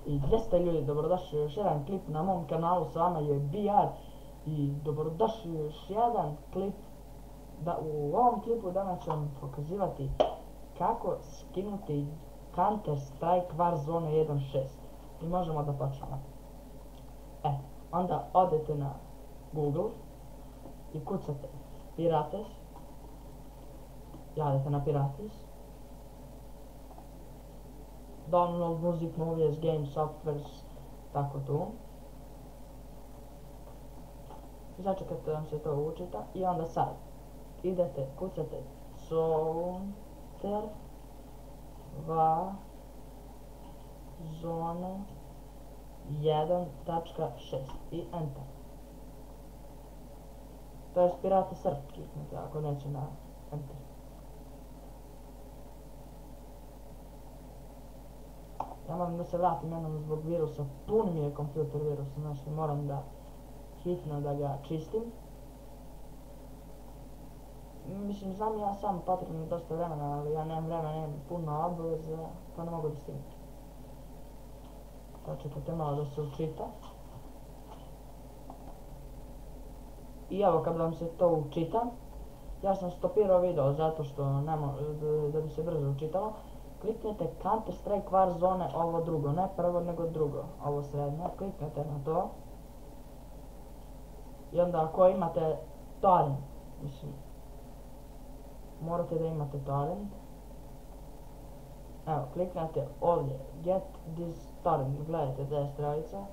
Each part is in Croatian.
I 200 ljudi, dobrodošli u još jedan klip na mom kanalu, s vama je BR i dobrodošli u još jedan klip. U ovom klipu danas ću vam pokazivati kako skinuti Counter Strike Warzone 1.6 i možemo da počnemo. Onda odete na Google i kucate Pirates, javite na Pirates, download music, movies, games, softwares, tako tu. Začekajte vam se to učita i onda sad idete, kucate Counter Warzone 1.6 i enter. To je Pirate Srp, kliknite ako neće na enter. Ja moram da se vratim jednom zbog virusa, pun mi je kompjuter virusa, znači moram da hitno da ga čistim. Mislim, znam ja sam potrebno dosta vremena, ali ja nemam vremena, nemam puno obaveza, pa ne mogu da stignem. Čekajte malo da se učita. I evo, kad vam se to učita, ja sam stopirao video zato što da bi se brzo učitalo. Kliknite Counter Strike Warzone, ovo drugo, ne prvo nego drugo, ovo srednje, kliknite na to. I onda ako imate torrent, mislim, morate da imate torrent. Evo, kliknete ovdje, get this torrent, gledajte gdje je strelica.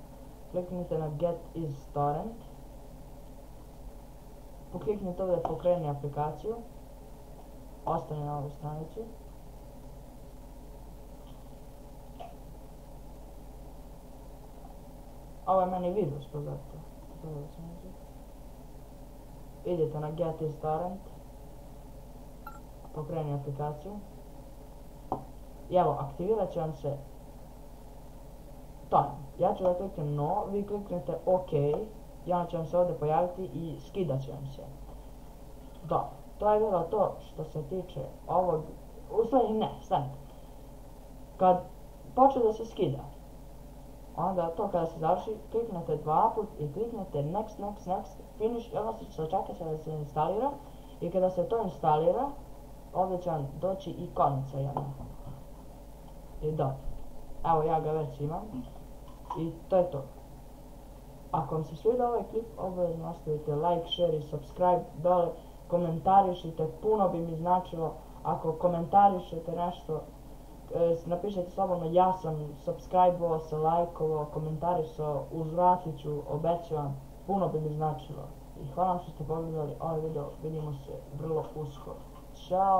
Kliknite na get is torrent. Pokliknite ovdje pokreni aplikaciju. Ostane na ovoj stranici. Ovo je meni virus, pa zato. Idete na get is torrent. Pokreni aplikaciju. I evo, aktivirat će vam se torrent. Ja ću da kliknem no, vi kliknete OK i onda će vam se ovdje pojaviti i skidat će vam se. Dobro, to je bilo to što se tiče ovog, u stvari ne, stanite. Kad počne da se skida, onda to kada se završi, kliknete dva put i kliknete next, finish i onda se sačekate da se instalira i kada se to instalira, ovdje će vam doći ikonica jedna. I dobro, evo ja ga već imam i to je to. Ako vam se sviđa ovaj klip, obavezno ostavite like, share i subscribe dole, komentarišite, puno bi mi značilo ako komentarišete nešto, napišete slobodno ja sam subscribe-ovo, se lajkovao, komentarisao, uzvratit ću, obećavam, puno bi mi značilo. I hvala vam što ste pogledali ovaj video, vidimo se vrlo uskoro. Ćao!